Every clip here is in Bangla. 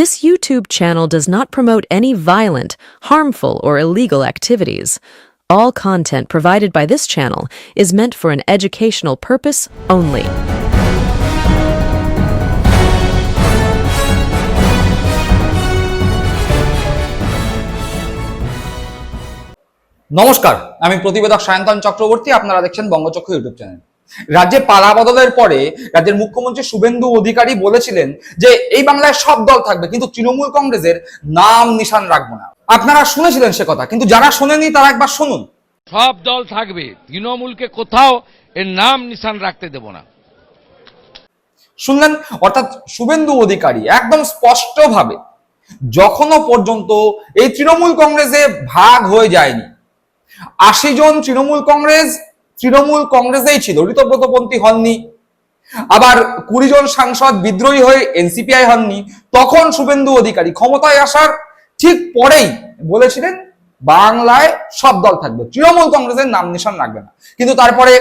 This YouTube channel does not promote any violent, harmful, or illegal activities. All content provided by this channel is meant for an educational purpose only. নমস্কার, আমি প্রতিবেদক সায়ন্তন চক্রবর্তী। আপনারা দেখছেন বঙ্গচক্ষু ইউটিউব চ্যানেল। রাজ্যে পালা বদলের পরে রাজ্যের মুখ্যমন্ত্রী শুভেন্দু অধিকারী বলেছিলেন যে এই বাংলায় সব দল থাকবে, কিন্তু তৃণমূল কংগ্রেসের নাম নিশান রাখবো না। আপনারা শুনেছিলেন সে কথা, কিন্তু যারা শোনেনি তারা একবার শুনুন। সব দল থাকবে, তৃণমূলকে কোথাও এর নাম নিশান রাখতে দেব না। শুনলেন? অর্থাৎ শুভেন্দু অধিকারী একদম স্পষ্টভাবে যখনো পর্যন্ত এই তৃণমূল কংগ্রেসে ভাগ হয়ে যায়নি, ৮০ জন তৃণমূল কংগ্রেসেই ছিল, ঋতব্রতপন্থী হননি, আবার ২০ জন সাংসদ বিদ্রোহী হয়ে এনসিপিআই হননি, তখন শুভেন্দু অধিকারী ক্ষমতায় আসার ঠিক পরেই বলেছিলেন বাংলায় সব দল থাকবে, তৃণমূল কংগ্রেসের নাম নিশান রাখবে না। কিন্তু তারপরে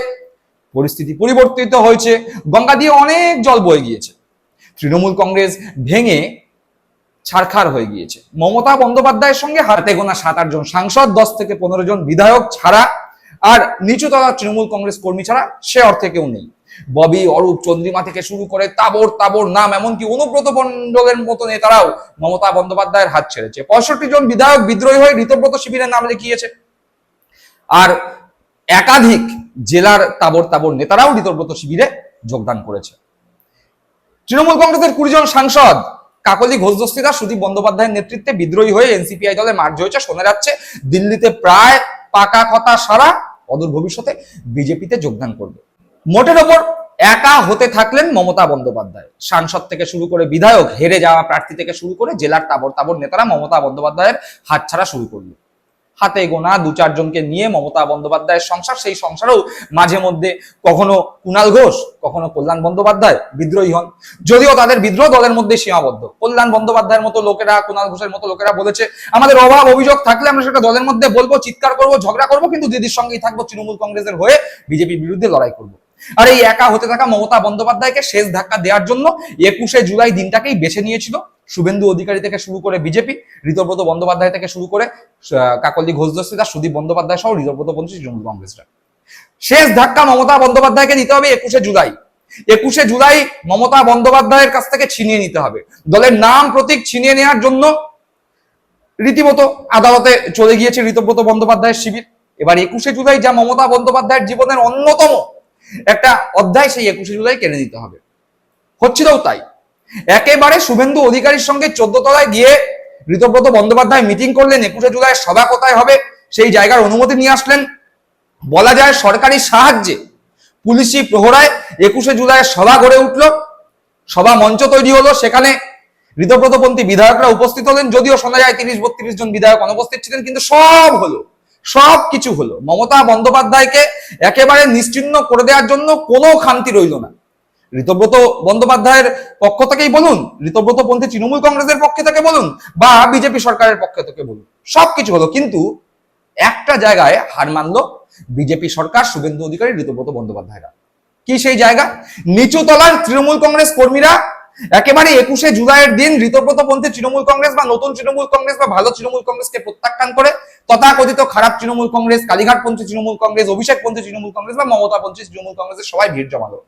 পরিস্থিতি পরিবর্তিত হয়েছে, গঙ্গা দিয়ে অনেক জল বয়ে গিয়েছে, তৃণমূল কংগ্রেস ভেঙে ছারখার হয়ে গিয়েছে। মমতা বন্দ্যোপাধ্যায়ের সঙ্গে হাতে গোনা ৭-৮ জন সাংসদ, ১০ থেকে ১৫ জন বিধায়ক ছাড়া আর নিচুতলার তৃণমূল কংগ্রেস কর্মী ছাড়া সে অর্থে কেউ নেই। ববি, অরূপ, চন্দ্রিমা থেকে শুরু করে তাবর নাম, এমনকি অনুব্রত মণ্ডলের মতো নেতারাও মমতা বন্দ্যোপাধ্যায়ের হাত ছেড়েছে। ৬৫ জন বিধায়ক বিদ্রোহী হয়ে ঋতব্রত শিবিরের নাম লিখিয়েছে, আর একাধিক জেলার তাবর নেতারাও ঋতব্রত শিবিরে যোগদান করেছে। তৃণমূল কংগ্রেসের ২০ জন সাংসদ কাকলি ঘোষদস্তিরা সুদীপ বন্দ্যোপাধ্যায়ের নেতৃত্বে বিদ্রোহী হয়ে এনসিপিআই দলে মার্জ হয়েছে। শোনা যাচ্ছে দিল্লিতে প্রায় পাকা কথা সারা অদূর ভবিষ্যতে বিজেপিতে যোগদান করবে। মোটের ওপর একা হতে থাকলেন মমতা বন্দ্যোপাধ্যায়। সাংসদ থেকে শুরু করে বিধায়ক, হেরে যাওয়া প্রার্থী থেকে শুরু করে জেলার তাবর নেতারা মমতা বন্দ্যোপাধ্যায়ের হাতছাড়া শুরু করলো। হাতে গোনা ২-৪ জনকে নিয়ে মমতা বন্দ্যোপাধ্যায়ের সংসার, সেই সংসারেও মাঝে মধ্যে কখনো কুণাল ঘোষ, কখনো কল্যাণ বন্দ্যোপাধ্যায় বিদ্রোহী হন, যদিও তাদের বিদ্রোহ দলের মধ্যে সীমাবদ্ধ। কল্যাণ বন্দ্যোপাধ্যায়ের মতো লোকেরা, কুণাল ঘোষের মতো লোকেরা বলেছে আমাদের অভাব অভিযোগ থাকলে আমরা সেটা দলের মধ্যে বলবো, চিৎকার করবো, ঝগড়া করবো, কিন্তু দিদির সঙ্গেই থাকবো, তৃণমূল কংগ্রেসের হয়ে বিজেপির বিরুদ্ধে লড়াই করবো। আর এই একা হতে থাকা মমতা বন্দ্যোপাধ্যায়কে শেষ ধাক্কা দেওয়ার জন্য ২১শে জুলাই দিনটাকেই বেছে নিয়েছিল শুভেন্দু অধিকারী থেকে শুরু করে বিজেপি, ঋতব্রত বন্দ্যোপাধ্যায় থেকে শুরু করে কাকলি ঘোষদস্তিরা, সুদীপ বন্দ্যোপাধ্যায় সহ ঋতব্রতপন্থী তৃণমূল কংগ্রেসরা। শেষ ধাক্কা মমতা বন্দ্যোপাধ্যায়কে দিতে হবে ২১শে জুলাই। ২১শে জুলাই মমতা বন্দ্যোপাধ্যায়ের কাছ থেকে ছিনিয়ে নিতে হবে। দলের নাম প্রতীক ছিনিয়ে নেওয়ার জন্য রীতিমতো আদালতে চলে গিয়েছে ঋতব্রত বন্দ্যোপাধ্যায়ের শিবির। এবার ২১শে জুলাই যা মমতা বন্দ্যোপাধ্যায়ের জীবনের অন্যতম একটা অধ্যায়, সেই ২১শে জুলাই কেড়ে নিতে হবে। হচ্ছিলও তাই। একেবারে শুভেন্দু অধিকারীর সঙ্গে ১৪ তলায় গিয়ে ঋতব্রত বন্দ্যোপাধ্যায় মিটিং করলেন। ২১শে জুলাই সভা কোথায় হবে সেই জায়গার অনুমতি নিয়ে আসলেন। বলা যায় সরকারি সাহায্যে, পুলিশি প্রহরায় ২১শে জুলাই সভা গড়ে উঠল, সভা মঞ্চ তৈরি হলো, সেখানে ঋতব্রতপন্থী বিধায়করা উপস্থিত হলেন। যদিও শোনা যায় ৩০-৩২ জন বিধায়ক অনুপস্থিত ছিলেন, কিন্তু সব হলো, সব কিছু হলো। মমতা বন্দ্যোপাধ্যায়কে একেবারে নিশ্চিহ্ন করে দেওয়ার জন্য কোনো খামতি রইল না। ঋতব্রত বন্দ্যোপাধ্যায়ের পক্ষ থেকেই বলুন, ঋতব্রতপন্থী তৃণমূল কংগ্রেসের পক্ষ থেকে বলুন, বা বিজেপি সরকারের পক্ষ থেকে বলুন, সবকিছু হলো। কিন্তু একটা জায়গায় হার মানলো বিজেপি সরকার, শুভেন্দু অধিকারী, ঋতব্রত বন্দ্যোপাধ্যায়রা। কি সেই জায়গা? নিচু তলার তৃণমূল কংগ্রেস কর্মীরা একেবারে ২১শে জুলাইয়ের দিন ঋতব্রতপন্থী তৃণমূল কংগ্রেস বা নতুন তৃণমূল কংগ্রেস বা ভালো তৃণমূল কংগ্রেসকে প্রত্যাখ্যান করে তথাকথিত খারাপ তৃণমূল কংগ্রেস, কালীঘাটপন্থী তৃণমূল কংগ্রেস, অভিষেকপন্থী তৃণমূল কংগ্রেস বা মমতাপন্থী তৃণমূল কংগ্রেসের সবাই ভিড় জমালো।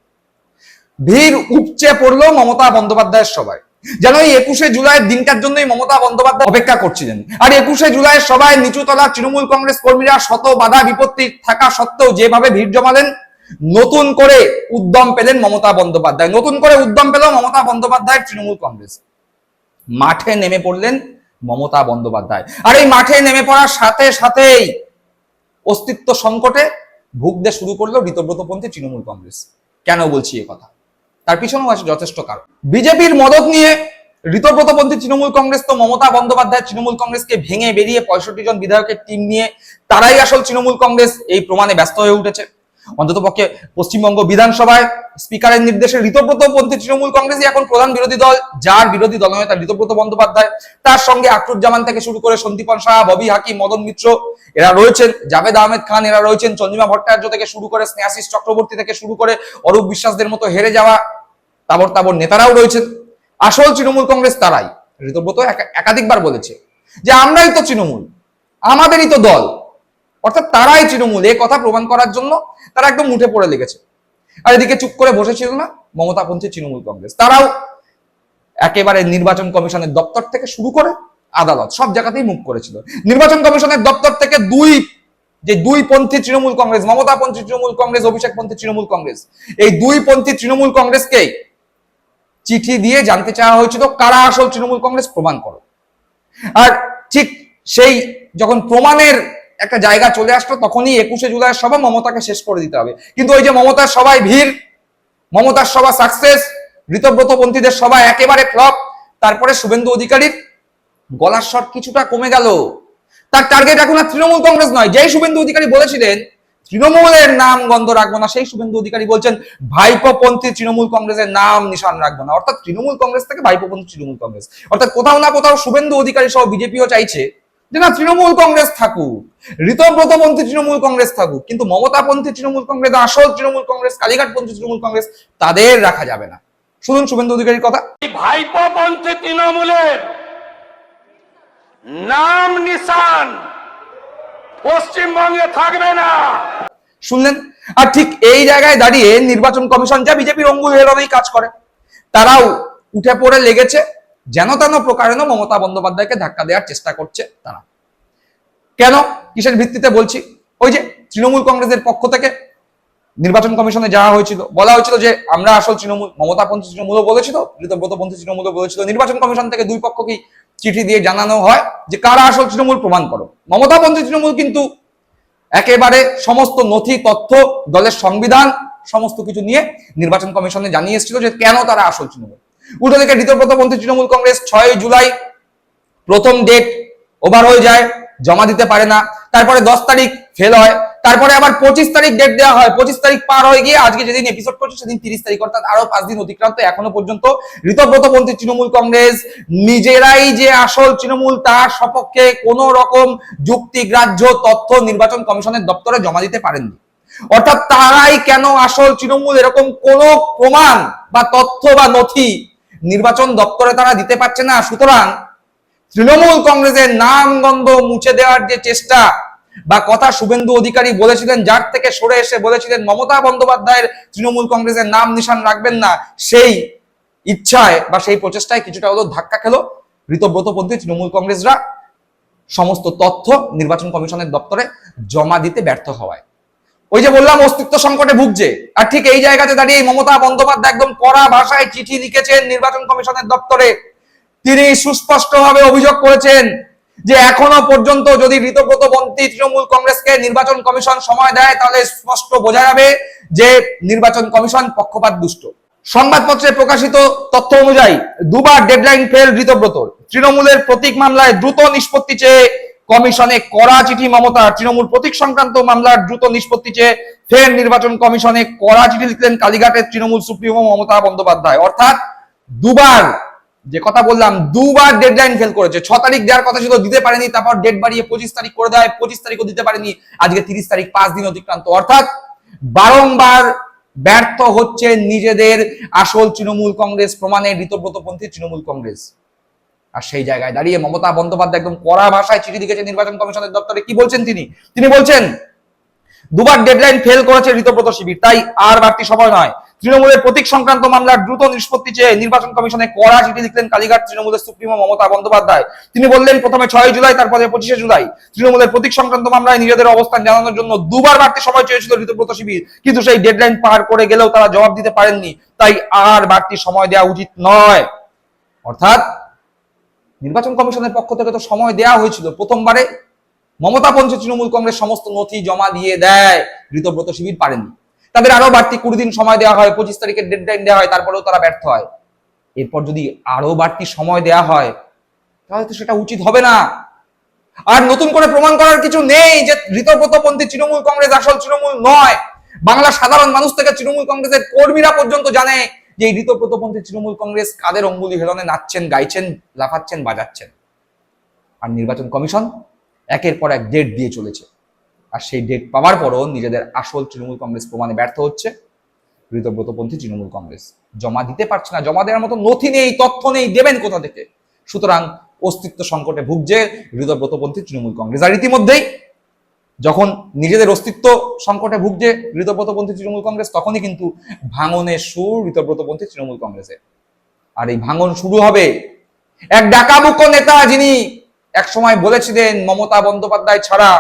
ভিড় উপচে পড়লো মমতা বন্দ্যোপাধ্যায়ের সবাই। যেন এই ২১শে জুলাইয়ের দিনটার জন্যই মমতা বন্দ্যোপাধ্যায় অপেক্ষা করছিলেন। আর ২১শে জুলাইয়ের সবাই নিচুতলা তৃণমূল কংগ্রেস কর্মীরা শত বাধা বিপত্তি থাকা সত্ত্বেও যেভাবে ভিড় জমালেন, নতুন করে উদ্যম পেলেন মমতা বন্দ্যোপাধ্যায়, নতুন করে উদ্যম পেল মমতা বন্দ্যোপাধ্যায়ের তৃণমূল কংগ্রেস। মাঠে নেমে পড়লেন মমতা বন্দ্যোপাধ্যায়। আর এই মাঠে নেমে পড়ার সাথে সাথেই অস্তিত্ব সংকটে ভুগতে শুরু করলো ঋতব্রতপন্থী তৃণমূল কংগ্রেস। কেন বলছি এ কথা? তার পিছনেও আছে যথেষ্ট কারণ। বিজেপির মদত নিয়ে ঋতব্রতপন্থী তৃণমূল কংগ্রেস তো মমতা বন্দ্যোপাধ্যায় তৃণমূল কংগ্রেসকে ভেঙে বেরিয়ে ৬৫ জন বিধায়কের টিম নিয়ে তারাই আসল তৃণমূল কংগ্রেস, এই প্রমাণে ব্যস্ত হয়ে উঠেছে। অন্ততপক্ষে পশ্চিমবঙ্গ বিধানসভায় স্পিকারের নির্দেশে ঋতব্রতপন্থী তৃণমূল কংগ্রেসই এখন প্রধান বিরোধী দল, যার বিরোধী দলনেতা ঋতব্রত বন্দ্যোপাধ্যায়, তার সঙ্গে আক্রুজ্জামান থেকে শুরু করে সন্দীপন সাহা, ববি হাকিম, মদন মিত্র এরা রয়েছেন, জাভেদ আহমেদ খান এরা রয়েছেন, চন্দ্রিমা ভট্টাচার্য থেকে শুরু করে স্নেহাশিস চক্রবর্তী থেকে শুরু করে অরূপ বিশ্বাসদের মতো হেরে যাওয়া তাবর নেতারাও রয়েছেন। আসল তৃণমূল কংগ্রেস তারাই। ঋতব্রত একাধিকবার বলেছে যে আমরাই তো তৃণমূল, আমাদেরই তো দল, অর্থাৎ তারাই তৃণমূল, এই কথা প্রমাণ করার জন্য তারা একদম উঠে পড়ে লেগেছে। আর এদিকে চুপ করে বসেছিল না মমতাপন্থী তৃণমূল কংগ্রেস, তারাও একেবারে নির্বাচন কমিশনের দপ্তর থেকে শুরু করে আদালত সব জায়গাতেই মুখ করেছিল। নির্বাচন কমিশনের দপ্তর থেকে দুই পন্থী তৃণমূল কংগ্রেস, মমতাপন্থী তৃণমূল কংগ্রেস, অভিষেকপন্থী তৃণমূল কংগ্রেস, এই দুই পন্থী তৃণমূল কংগ্রেসকে চিঠি দিয়ে জানতে চাওয়া হয়েছিল কারা আসল তৃণমূল কংগ্রেস, প্রমাণ করো। আর ঠিক সেই যখন প্রমাণের একটা জায়গা চলে আসলো তখনই 21শে জুলাইয়ের সভা মমতাকে শেষ করে দিতে হবে। কিন্তু ওই যে মমতার সভায় ভিড়, মমতার সভা সাকসেস, ঋতব্রতপন্থীদের সভা একেবারে ফ্লপ, তারপরে শুভেন্দু অধিকারীর গলার স্বর কিছুটা কমে গেল। তার টার্গেট এখন আর তৃণমূল কংগ্রেস নয়। যেই শুভেন্দু অধিকারী বলেছিলেন তৃণমূলের নাম গন্ধ রাখবো না, সেই শুভেন্দু অধিকারী বলছেন ভাইপোপন্থী তৃণমূল কংগ্রেসের নাম নিশান রাখবো না, অর্থাৎ তৃণমূল কংগ্রেস থেকে ভাইপোপন্থী তৃণমূল কংগ্রেস। অর্থাৎ কোথাও না কোথাও শুভেন্দু অধিকারী সহ বিজেপিও চাইছে যে না, তৃণমূল কংগ্রেস থাকুক, ঋতব্রতপন্থী তৃণমূল কংগ্রেস থাকুক, কিন্তু মমতাপন্থী তৃণমূল কংগ্রেস, আসল তৃণমূল কংগ্রেস, কালীঘাটপন্থী তৃণমূল কংগ্রেস, তাদের রাখা যাবে না। শুনুন শুভেন্দু অধিকারীর কথা। ভাইপোপন্থী তৃণমূলের নাম নিশান পশ্চিমবঙ্গে থাকবে না। শুনলেন? আর ঠিক এই জায়গায় দাঁড়িয়ে নির্বাচন কমিশন, যা বিজেপির অঙ্গুল হেলনেই কাজ করে, তারাও উঠে পড়ে লেগেছে, যেন তেন প্রকারেণ মমতা বন্দ্যোপাধ্যায়কে ধাক্কা দেওয়ার চেষ্টা করছে তারা। কেন, কিসের ভিত্তিতে বলছি? ওই যে তৃণমূল কংগ্রেসের পক্ষ থেকে নির্বাচন কমিশনে যাওয়া হয়েছিল, বলা হয়েছিল যে আমরা আসল তৃণমূল, মমতাপন্থী তৃণমূলও বলেছিল, ঋতব্রতপন্থী তৃণমূলও বলেছিল। নির্বাচন কমিশন থেকে দুই পক্ষকেই চিঠি দিয়ে জানানো হয় যে কারা আসল তৃণমূল প্রমাণ করো। মমতাপন্থী তৃণমূল কিন্তু একেবারে সমস্ত নথি, তথ্য, দলের সংবিধান সমস্ত কিছু নিয়ে নির্বাচন কমিশনে জানিয়ে এসেছিল যে কেন তারা আসল তৃণমূল। উল্টো দিকে ঋতব্রতপন্থী তৃণমূল কংগ্রেস 6 জুলাই প্রথম ডেট ওভার হয়ে যায়, জমা দিতে পারে না, তারপরে 10 তারিখ ফেল হয়, তারপরে আবার 25 তারিখ ডেট দেওয়া হয়, 25 তারিখ পার হয়ে গিয়ে আজকে যেদিন এপিসোড করছে সেদিন 30 তারিখ, অর্থাৎ আরো 5 দিন অতিক্রান্ত। এখনো পর্যন্ত ঋতব্রতপন্থী তৃণমূল কংগ্রেস নিজেরাই যে আসল তৃণমূল তার সপক্ষে কোন রকম যুক্তিগ্রাহ্য তথ্য নির্বাচন কমিশনের দপ্তরে জমা দিতে পারেননি। অর্থাৎ তারাই কেন আসল তৃণমূল এরকম কোন প্রমাণ বা তথ্য বা নথি নির্বাচন দপ্তরে তারা দিতে পারছে না। সুতরাং তৃণমূল কংগ্রেসের নাম গন্ধ মুছে দেওয়ার যে চেষ্টা বা কথা শুভেন্দু অধিকারী বলেছিলেন, যার থেকে সরে এসে বলেছিলেন মমতা বন্দ্যোপাধ্যায়ের তৃণমূল কংগ্রেসের নাম নিশান রাখবেন না, সেই ইচ্ছায় বা সেই প্রচেষ্টায় কিছুটা হলো ধাক্কা খেলো ঋতব্রতপন্থী তৃণমূল কংগ্রেসরা সমস্ত তথ্য নির্বাচন কমিশনের দপ্তরে জমা দিতে ব্যর্থ হওয়ায়। ওই যে বললাম অস্তিত্ব সংকটে ভুগছে। আর ঠিক এই জায়গাতে দাঁড়িয়ে মমতা বন্দ্যোপাধ্যায় একদম কড়া ভাষায় চিঠি লিখেছেন নির্বাচন কমিশনের দপ্তরে। তিনি সুস্পষ্টভাবে অভিযোগ করেছেন যে এখনো পর্যন্ত যদি ঋতব্রতপন্থী তৃণমূল কংগ্রেসকে নির্বাচন কমিশন সময় দেয় তাহলে স্পষ্ট বোঝা যাবে যে নির্বাচন কমিশন পক্ষপাত দুষ্ট। সংবাদপত্রে প্রকাশিত তথ্য অনুযায়ী দুবার ডেডলাইন ফেল ঋতব্রতর। তৃণমূলের প্রতীক মামলায় দ্রুত নিষ্পত্তি চেয়ে কমিশনে কড়া চিঠি মমতার। তৃণমূল প্রতীক সংক্রান্ত মামলার দ্রুত নিষ্পত্তি চেয়ে ফের নির্বাচন কমিশনে কড়া চিঠি লিখলেন কালীঘাটের তৃণমূল সুপ্রিমো মমতা বন্দ্যোপাধ্যায়। অর্থাৎ দুবার, যে কথা বললাম, দুবার ডেডলাইন ফেল করেছে। 6 তারিখ দেওয়ার কথা ছিল, দিতে পারেনি, তারপর ডেট বাড়িয়ে 25 তারিখ করে দেয়, 25 তারিখও দিতে পারেনি, আজকে 30 তারিখ, 5 দিন অতিক্রান্ত। অর্থাৎ বারংবার ব্যর্থ হচ্ছে নিজেদের আসল তৃণমূল কংগ্রেস প্রমাণে ঋতব্রতপন্থী তৃণমূল কংগ্রেস। আর সেই জায়গায় দাঁড়িয়ে মমতা বন্দ্যোপাধ্যায় একদম কড়া ভাষায় চিঠি লিখেছে নির্বাচন কমিশনের দপ্তরে। কি বলছেন তিনি বলছেন দুবার ডেডলাইন ফেল করেছে ঋতব্রত শিবির, তাই আর বাড়তি সময় নয়। তৃণমূলের প্রতীক সংক্রান্ত মামলার দ্রুত নিষ্পত্তি চেয়ে নির্বাচন কমিশনে কড়া চিঠি লিখলেন কালীঘাট তৃণমূলের সুপ্রিমো মমতা বন্দ্যোপাধ্যায়। তিনি বললেন প্রথমে 6 জুলাই, তারপরে 25শে জুলাই তৃণমূলের প্রতীক সংক্রান্ত মামলায় নিজেদের অবস্থান জানানোর জন্য দুবার বাড়তি সময় চেয়েছিল ঋতব্রত শিবির, কিন্তু সেই ডেডলাইন পার করে গেলেও তারা জবাব দিতে পারেননি, তাই আর বাড়তি সময় দেওয়া উচিত নয়। অর্থাৎ নির্বাচন কমিশনের পক্ষ থেকে তো সময় দেওয়া হয়েছিল, প্রথমবারে মমতাপন্থী তৃণমূল কংগ্রেস সমস্ত নথি জমা দিয়ে দেয়, ঋতব্রত শিবির পারেনি। তাদের আরো বাড়তি 20 দিন সময় দেওয়া হয়, 25 তারিখের ডেডলাইন দেওয়া হয়, তারপরেও তারা ব্যর্থ হয়। এরপর যদি আরো বাড়তি সময় দেওয়া হয় তাহলে তো সেটা উচিত হবে না। আর নতুন করে প্রমাণ করার কিছু নেই যে ঋতব্রতপন্থী তৃণমূল কংগ্রেস আসল তৃণমূল নয়। বাংলা সাধারণ মানুষ থেকে তৃণমূল কংগ্রেসের কর্মীরা পর্যন্ত জানে যে এই ঋতব্রতপন্থী তৃণমূল কংগ্রেস কাদের অঙ্গুলি হেলনে নাচছেন, গাইছেন, লাফাচ্ছেন, বাজাচ্ছেন। আর নির্বাচন কমিশন একের পর এক ডেট দিয়ে চলেছে, আর সেই ডেট পাওয়ার পরও নিজেদের আসল তৃণমূল কংগ্রেস প্রমাণে ব্যর্থ হচ্ছে ঋতব্রতপন্থী তৃণমূল কংগ্রেস। জমা দিতে পারছে না, জমা দেওয়ার মতো নথি নেই, তথ্য নেই, দেবেন কোথা থেকে? সুতরাং অস্তিত্ব সংকটে ভুগছে ঋতব্রতপন্থী তৃণমূল কংগ্রেস। আর ইতিমধ্যেই যখন নিজেদের অস্তিত্ব সংকটে ভুগছে ঋতব্রতপন্থী তৃণমূল কংগ্রেস, তখনই কিন্তু ভাঙনের সুর ঋতব্রতপন্থী তৃণমূল কংগ্রেসের। আর এই ভাঙন শুরু হবে এক ডাকাবুকো নেতা, যিনি একসময় বলেছিলেন মমতা বন্দ্যোপাধ্যায় ছাড়া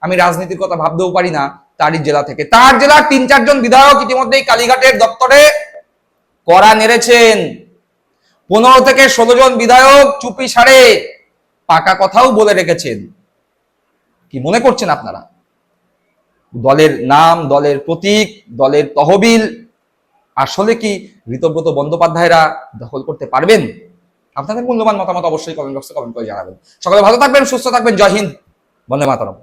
আমি রাজনীতির কথা ভাবতেও পারি না, তারই জেলা থেকে। তার জেলার 3-4 জন বিধায়ক ইতিমধ্যেই কালীঘাটের দপ্তরে কড়া নেড়েছেন। 15 থেকে 16 জন বিধায়ক চুপি সারে পাকা কথাও বলে রেখেছেন। কি মনে করছেন আপনারা? দলের নাম, দলের প্রতীক, দলের তহবিল আসলে কি ঋতব্রত বন্দ্যোপাধ্যায়রা দখল করতে পারবেন? আপনাদের মূল্যবান মতামত অবশ্যই কমেন্ট বক্সে কমেন্ট করে জানাবেন। সকলে ভালো থাকবেন, সুস্থ থাকবেন। জয় হিন্দ, বন্দে মাতরম।